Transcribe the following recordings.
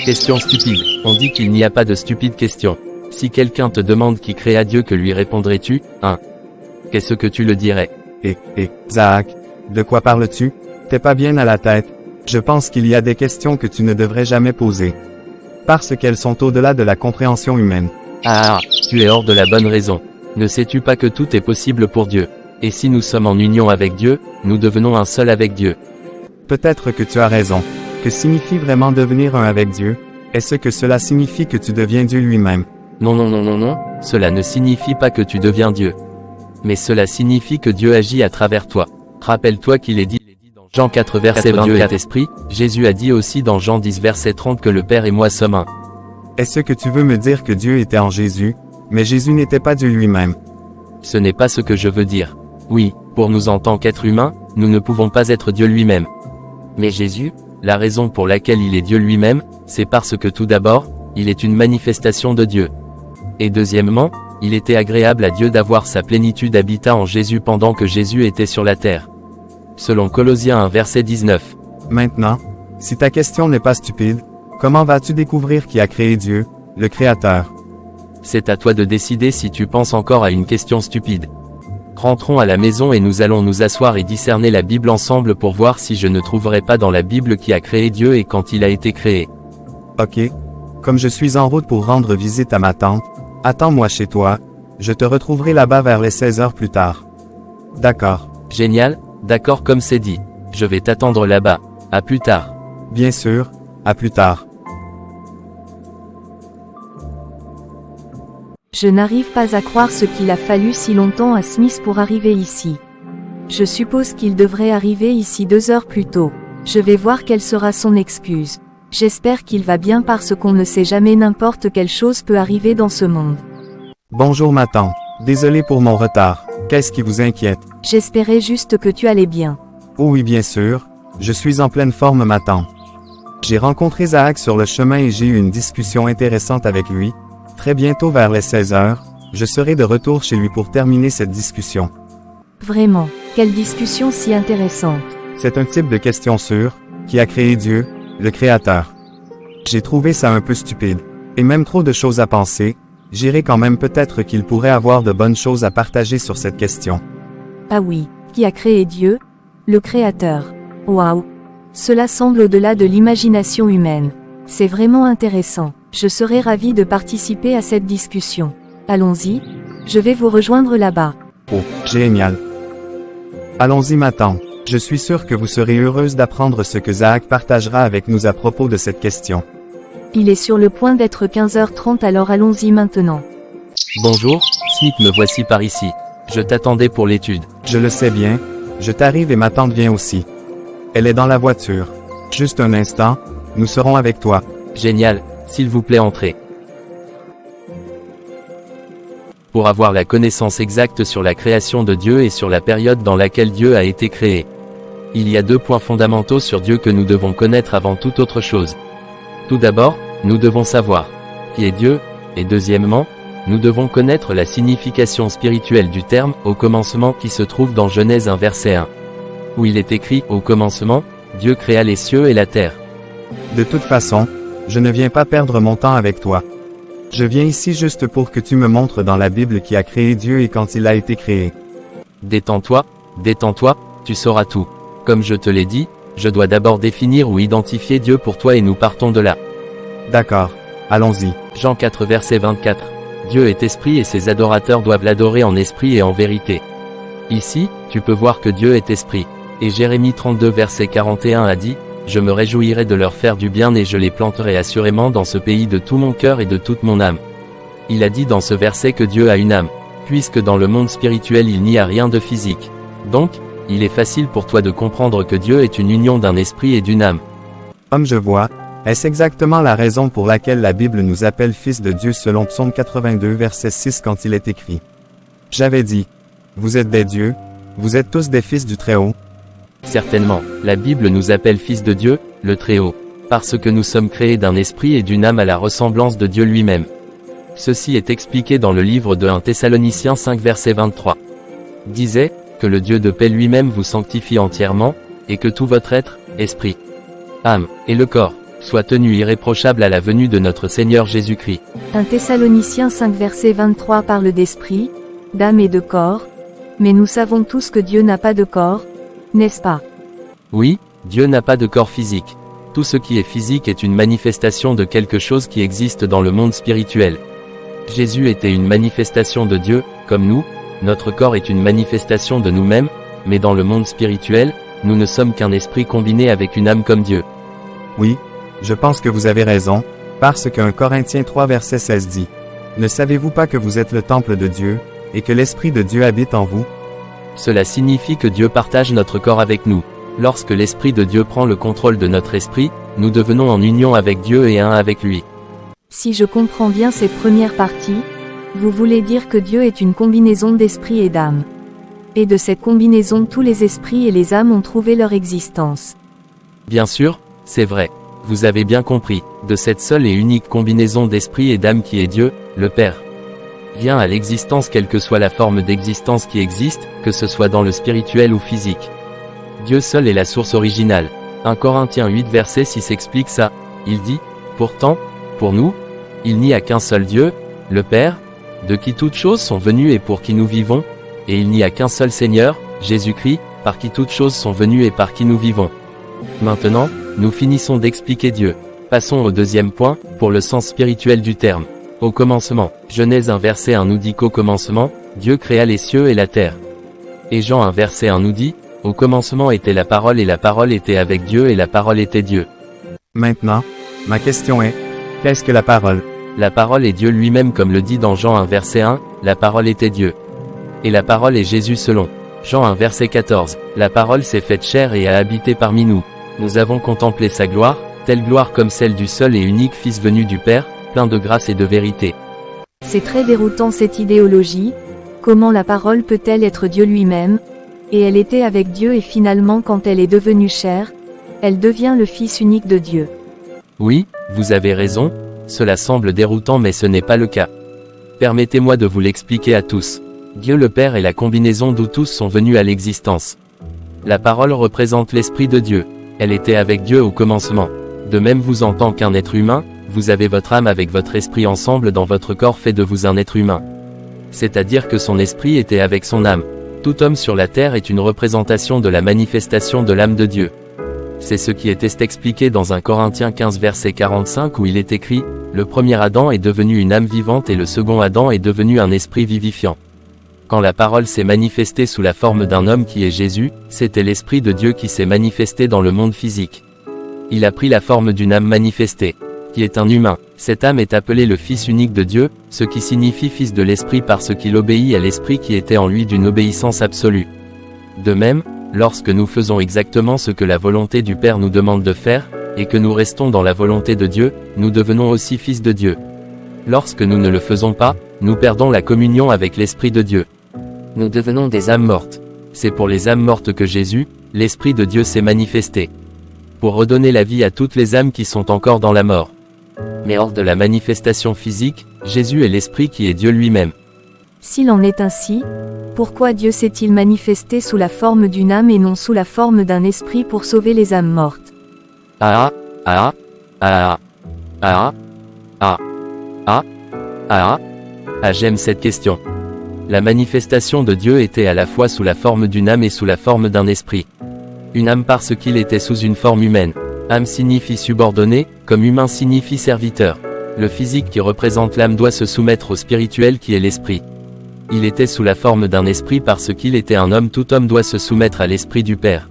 Question stupide. On dit qu'il n'y a pas de stupide question. Si quelqu'un te demande qui créa Dieu, que lui répondrais-tu? 1. Qu'est-ce que tu le dirais? Zach, de quoi parles-tu? T'es pas bien à la tête. Je pense qu'il y a des questions que tu ne devrais jamais poser. Parce qu'elles sont au-delà de la compréhension humaine. Ah, tu es hors de la bonne raison. Ne sais-tu pas que tout est possible pour Dieu? Et si nous sommes en union avec Dieu, nous devenons un seul avec Dieu. Peut-être que tu as raison. Que signifie vraiment devenir un avec Dieu? Est-ce que cela signifie que tu deviens Dieu lui-même? Non, cela ne signifie pas que tu deviens Dieu. Mais cela signifie que Dieu agit à travers toi. Rappelle-toi qu'il est dit dans Jean 4 verset 24, Dieu est esprit. Jésus a dit aussi dans Jean 10 verset 30 que le Père et moi sommes un. Est-ce que tu veux me dire que Dieu était en Jésus, mais Jésus n'était pas Dieu lui-même? Ce n'est pas ce que je veux dire. Oui, pour nous en tant qu'êtres humains, nous ne pouvons pas être Dieu lui-même. Mais Jésus, la raison pour laquelle il est Dieu lui-même, c'est parce que tout d'abord, il est une manifestation de Dieu. Et deuxièmement, il était agréable à Dieu d'avoir sa plénitude habita en Jésus pendant que Jésus était sur la terre. Selon Colossiens 1 verset 19. Maintenant, si ta question n'est pas stupide, comment vas-tu découvrir qui a créé Dieu, le Créateur? C'est à toi de décider si tu penses encore à une question stupide. Rentrons à la maison et nous allons nous asseoir et discerner la Bible ensemble pour voir si je ne trouverai pas dans la Bible qui a créé Dieu et quand il a été créé. Ok. Comme je suis en route pour rendre visite à ma tante, attends-moi chez toi, je te retrouverai là-bas vers les 16 heures plus tard. D'accord. Génial, d'accord comme c'est dit. Je vais t'attendre là-bas. À plus tard. Bien sûr, à plus tard. Je n'arrive pas à croire ce qu'il a fallu si longtemps à Smith pour arriver ici. Je suppose qu'il devrait arriver ici 2 heures plus tôt. Je vais voir quelle sera son excuse. J'espère qu'il va bien parce qu'on ne sait jamais, n'importe quelle chose peut arriver dans ce monde. Bonjour ma tante. Désolé pour mon retard. Qu'est-ce qui vous inquiète? J'espérais juste que tu allais bien. Oh oui bien sûr, je suis en pleine forme ma tante. J'ai rencontré Zach sur le chemin et j'ai eu une discussion intéressante avec lui. Très bientôt vers les 16 heures, je serai de retour chez lui pour terminer cette discussion. Vraiment, quelle discussion si intéressante. C'est un type de question sûre, qui a créé Dieu, le Créateur. J'ai trouvé ça un peu stupide, et même trop de choses à penser, j'irai quand même peut-être qu'il pourrait avoir de bonnes choses à partager sur cette question. Ah oui, qui a créé Dieu, le Créateur. Waouh! Cela semble au-delà de l'imagination humaine. C'est vraiment intéressant. Je serais ravi de participer à cette discussion. Allons-y, je vais vous rejoindre là-bas. Oh, génial. Allons-y ma tante. Je suis sûr que vous serez heureuse d'apprendre ce que Zach partagera avec nous à propos de cette question. Il est sur le point d'être 15h30, alors allons-y maintenant. Bonjour, Smith, me voici par ici. Je t'attendais pour l'étude. Je le sais bien, je t'arrive et ma tante vient aussi. Elle est dans la voiture. Juste un instant, nous serons avec toi. Génial, s'il vous plaît entrez. Pour avoir la connaissance exacte sur la création de Dieu et sur la période dans laquelle Dieu a été créé. Il y a 2 points fondamentaux sur Dieu que nous devons connaître avant toute autre chose. Tout d'abord, nous devons savoir qui est Dieu, et deuxièmement, nous devons connaître la signification spirituelle du terme « au commencement » qui se trouve dans Genèse 1 verset 1. Où il est écrit « au commencement, Dieu créa les cieux et la terre ». De toute façon, je ne viens pas perdre mon temps avec toi. Je viens ici juste pour que tu me montres dans la Bible qui a créé Dieu et quand il a été créé. Détends-toi, tu sauras tout. Comme je te l'ai dit, je dois d'abord définir ou identifier Dieu pour toi et nous partons de là. D'accord, allons-y. Jean 4 verset 24. Dieu est esprit et ses adorateurs doivent l'adorer en esprit et en vérité. Ici, tu peux voir que Dieu est esprit. Et Jérémie 32 verset 41 a dit, « Je me réjouirai de leur faire du bien et je les planterai assurément dans ce pays de tout mon cœur et de toute mon âme. » Il a dit dans ce verset que Dieu a une âme, puisque dans le monde spirituel il n'y a rien de physique. Donc, il est facile pour toi de comprendre que Dieu est une union d'un esprit et d'une âme. Comme je vois, est-ce exactement la raison pour laquelle la Bible nous appelle fils de Dieu selon Psaume 82 verset 6 quand il est écrit. J'avais dit, vous êtes des dieux, vous êtes tous des fils du Très-Haut. Certainement, la Bible nous appelle fils de Dieu, le Très-Haut, parce que nous sommes créés d'un esprit et d'une âme à la ressemblance de Dieu lui-même. Ceci est expliqué dans le livre de 1 Thessaloniciens 5 verset 23. Disait, que le Dieu de paix lui-même vous sanctifie entièrement, et que tout votre être, esprit, âme, et le corps, Sois tenu irréprochable à la venue de notre Seigneur Jésus-Christ. 1 Thessaloniciens 5 verset 23 parle d'esprit, d'âme et de corps, mais nous savons tous que Dieu n'a pas de corps, n'est-ce pas? Oui, Dieu n'a pas de corps physique. Tout ce qui est physique est une manifestation de quelque chose qui existe dans le monde spirituel. Jésus était une manifestation de Dieu, comme nous, notre corps est une manifestation de nous-mêmes, mais dans le monde spirituel, nous ne sommes qu'un esprit combiné avec une âme comme Dieu. Oui, je pense que vous avez raison, parce que 1 Corinthiens 3 verset 16 dit, « Ne savez-vous pas que vous êtes le temple de Dieu, et que l'Esprit de Dieu habite en vous? » Cela signifie que Dieu partage notre corps avec nous. Lorsque l'Esprit de Dieu prend le contrôle de notre esprit, nous devenons en union avec Dieu et un avec lui. Si je comprends bien ces premières parties, vous voulez dire que Dieu est une combinaison d'esprit et d'âme. Et de cette combinaison tous les esprits et les âmes ont trouvé leur existence. Bien sûr, c'est vrai. Vous avez bien compris, de cette seule et unique combinaison d'esprit et d'âme qui est Dieu, le Père. Vient à l'existence quelle que soit la forme d'existence qui existe, que ce soit dans le spirituel ou physique. Dieu seul est la source originale. 1 Corinthiens 8 verset 6 explique ça. Il dit, « Pourtant, pour nous, il n'y a qu'un seul Dieu, le Père, de qui toutes choses sont venues et pour qui nous vivons, et il n'y a qu'un seul Seigneur, Jésus-Christ, par qui toutes choses sont venues et par qui nous vivons. » Maintenant, nous finissons d'expliquer Dieu. Passons au deuxième point, pour le sens spirituel du terme. Au commencement, Genèse 1 verset 1 nous dit qu'au commencement, Dieu créa les cieux et la terre. Et Jean 1 verset 1 nous dit, au commencement était la parole et la parole était avec Dieu et la parole était Dieu. Maintenant, ma question est, qu'est-ce que la parole? La parole est Dieu lui-même comme le dit dans Jean 1 verset 1, la parole était Dieu. Et la parole est Jésus selon Jean 1 verset 14, la parole s'est faite chair et a habité parmi nous. Nous avons contemplé sa gloire, telle gloire comme celle du seul et unique Fils venu du Père, plein de grâce et de vérité. C'est très déroutant cette idéologie, comment la parole peut-elle être Dieu lui-même? Et elle était avec Dieu et finalement quand elle est devenue chair, elle devient le Fils unique de Dieu. Oui, vous avez raison, cela semble déroutant mais ce n'est pas le cas. Permettez-moi de vous l'expliquer à tous. Dieu le Père est la combinaison d'où tous sont venus à l'existence. La parole représente l'Esprit de Dieu. Elle était avec Dieu au commencement. De même vous en tant qu'un être humain, vous avez votre âme avec votre esprit ensemble dans votre corps fait de vous un être humain. C'est-à-dire que son esprit était avec son âme. Tout homme sur la terre est une représentation de la manifestation de l'âme de Dieu. C'est ce qui est expliqué dans 1 Corinthiens 15 verset 45 où il est écrit, « Le premier Adam est devenu une âme vivante et le second Adam est devenu un esprit vivifiant. » Quand la parole s'est manifestée sous la forme d'un homme qui est Jésus, c'était l'Esprit de Dieu qui s'est manifesté dans le monde physique. Il a pris la forme d'une âme manifestée, qui est un humain. Cette âme est appelée le Fils unique de Dieu, ce qui signifie Fils de l'Esprit parce qu'il obéit à l'Esprit qui était en lui d'une obéissance absolue. De même, lorsque nous faisons exactement ce que la volonté du Père nous demande de faire, et que nous restons dans la volonté de Dieu, nous devenons aussi fils de Dieu. Lorsque nous ne le faisons pas, nous perdons la communion avec l'Esprit de Dieu. Nous devenons des âmes mortes. C'est pour les âmes mortes que Jésus, l'Esprit de Dieu s'est manifesté. Pour redonner la vie à toutes les âmes qui sont encore dans la mort. Mais hors de la manifestation physique, Jésus est l'Esprit qui est Dieu lui-même. S'il en est ainsi, pourquoi Dieu s'est-il manifesté sous la forme d'une âme et non sous la forme d'un esprit pour sauver les âmes mortes? Ah ah ah ah ah ah ah ah j'aime cette question. La manifestation de Dieu était à la fois sous la forme d'une âme et sous la forme d'un esprit. Une âme parce qu'il était sous une forme humaine. Âme signifie subordonné, comme humain signifie serviteur. Le physique qui représente l'âme doit se soumettre au spirituel qui est l'esprit. Il était sous la forme d'un esprit parce qu'il était un homme. Tout homme doit se soumettre à l'esprit du Père.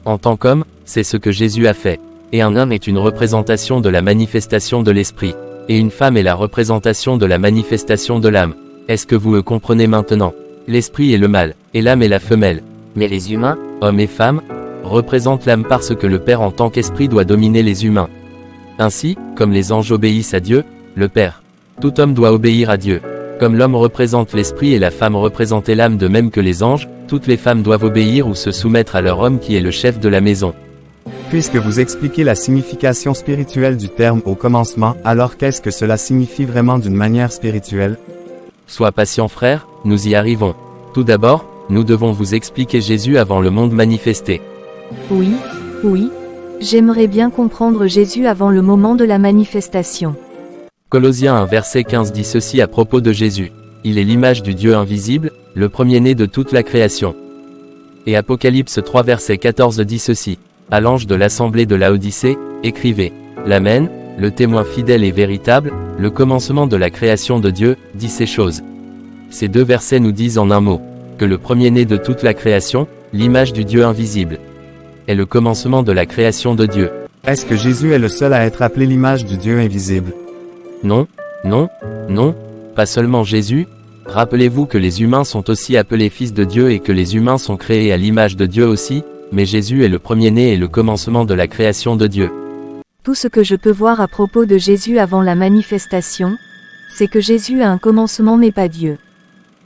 En tant qu'homme, c'est ce que Jésus a fait. Et un homme est une représentation de la manifestation de l'esprit. Et une femme est la représentation de la manifestation de l'âme. Est-ce que vous le comprenez maintenant? L'esprit est le mâle, et l'âme est la femelle. Mais les humains, hommes et femmes, représentent l'âme parce que le Père en tant qu'esprit doit dominer les humains. Ainsi, comme les anges obéissent à Dieu, le Père. Tout homme doit obéir à Dieu. Comme l'homme représente l'esprit et la femme représentait l'âme de même que les anges, toutes les femmes doivent obéir ou se soumettre à leur homme qui est le chef de la maison. Puisque vous expliquez la signification spirituelle du terme au commencement, alors qu'est-ce que cela signifie vraiment d'une manière spirituelle? Sois patient frère, nous y arrivons. Tout d'abord, nous devons vous expliquer Jésus avant le monde manifesté. Oui, J'aimerais bien comprendre Jésus avant le moment de la manifestation. Colossiens 1 verset 15 dit ceci à propos de Jésus. Il est l'image du Dieu invisible, le premier-né de toute la création. Et Apocalypse 3 verset 14 dit ceci. À l'ange de l'assemblée de Laodicée, écrivez. L'Amen, le témoin fidèle et véritable, le commencement de la création de Dieu, dit ces choses. Ces deux versets nous disent en un mot, que le premier-né de toute la création, l'image du Dieu invisible, est le commencement de la création de Dieu. Est-ce que Jésus est le seul à être appelé l'image du Dieu invisible? Non, non, non, pas seulement Jésus. Rappelez-vous que les humains sont aussi appelés fils de Dieu et que les humains sont créés à l'image de Dieu aussi, mais Jésus est le premier-né et le commencement de la création de Dieu. Tout ce que je peux voir à propos de Jésus avant la manifestation, c'est que Jésus a un commencement mais pas Dieu.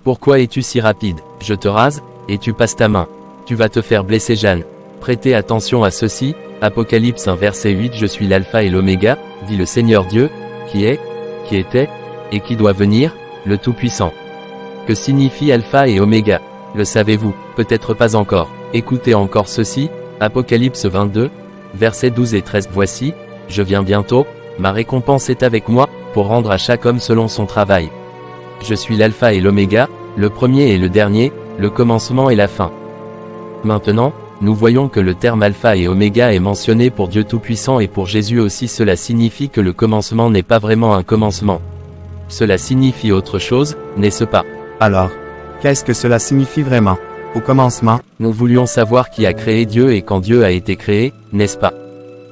Pourquoi es-tu si rapide? Je te rase, et tu passes ta main. Tu vas te faire blesser Jeanne. Prêtez attention à ceci, Apocalypse 1 verset 8. Je suis l'alpha et l'oméga, dit le Seigneur Dieu, qui est, qui était, et qui doit venir, le Tout-Puissant. Que signifie alpha et oméga? Le savez-vous? Peut-être pas encore. Écoutez encore ceci, Apocalypse 22, versets 12 et 13. Voici, je viens bientôt, ma récompense est avec moi, pour rendre à chaque homme selon son travail. Je suis l'alpha et l'oméga, le premier et le dernier, le commencement et la fin. Maintenant, nous voyons que le terme alpha et oméga est mentionné pour Dieu Tout-Puissant et pour Jésus aussi. Cela signifie que le commencement n'est pas vraiment un commencement. Cela signifie autre chose, n'est-ce pas? Alors, qu'est-ce que cela signifie vraiment? Au commencement, nous voulions savoir qui a créé Dieu et quand Dieu a été créé, n'est-ce pas?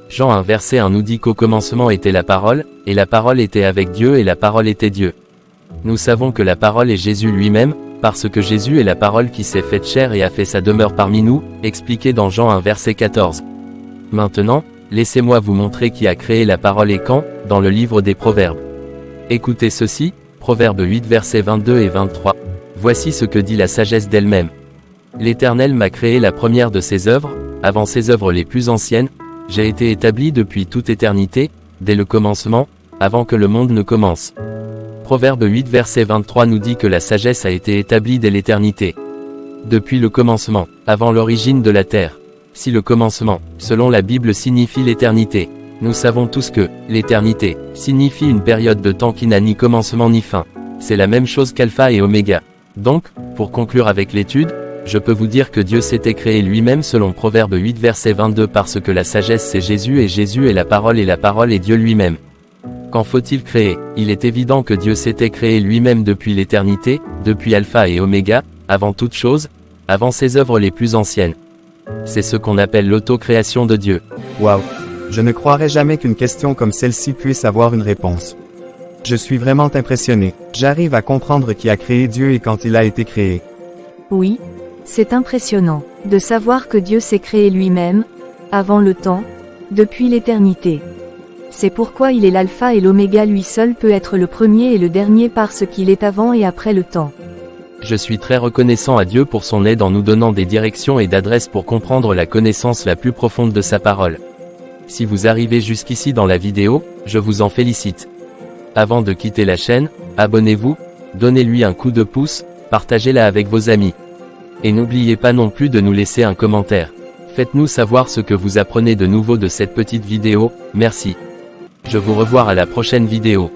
Jean 1 verset 1 nous dit qu'au commencement était la parole, et la parole était avec Dieu et la parole était Dieu. Nous savons que la parole est Jésus lui-même, parce que Jésus est la parole qui s'est faite chair et a fait sa demeure parmi nous, expliqué dans Jean 1 verset 14. Maintenant, laissez-moi vous montrer qui a créé la parole et quand, dans le livre des Proverbes. Écoutez ceci, Proverbe 8 versets 22 et 23. Voici ce que dit la sagesse d'elle-même. L'Éternel m'a créé la première de ses œuvres, avant ses œuvres les plus anciennes, j'ai été établi depuis toute éternité, dès le commencement, avant que le monde ne commence. Proverbe 8 verset 23 nous dit que la sagesse a été établie dès l'éternité. Depuis le commencement, avant l'origine de la terre. Si le commencement, selon la Bible signifie l'éternité, nous savons tous que, l'éternité, signifie une période de temps qui n'a ni commencement ni fin. C'est la même chose qu'alpha et oméga. Donc, pour conclure avec l'étude, je peux vous dire que Dieu s'était créé lui-même selon Proverbe 8 verset 22 parce que la sagesse c'est Jésus et Jésus est la parole est Dieu lui-même. Quand faut-il créer? Il est évident que Dieu s'était créé lui-même depuis l'éternité, depuis alpha et oméga, avant toute chose, avant ses œuvres les plus anciennes. C'est ce qu'on appelle l'autocréation de Dieu. Waouh! Je ne croirais jamais qu'une question comme celle-ci puisse avoir une réponse. Je suis vraiment impressionné. J'arrive à comprendre qui a créé Dieu et quand il a été créé. Oui, c'est impressionnant de savoir que Dieu s'est créé lui-même, avant le temps, depuis l'éternité. C'est pourquoi il est l'alpha et l'oméga, lui seul peut être le premier et le dernier parce qu'il est avant et après le temps. Je suis très reconnaissant à Dieu pour son aide en nous donnant des directions et d'adresses pour comprendre la connaissance la plus profonde de sa parole. Si vous arrivez jusqu'ici dans la vidéo, je vous en félicite. Avant de quitter la chaîne, abonnez-vous, donnez-lui un coup de pouce, partagez-la avec vos amis. Et n'oubliez pas non plus de nous laisser un commentaire. Faites-nous savoir ce que vous apprenez de nouveau de cette petite vidéo, merci. Je vous revois à la prochaine vidéo.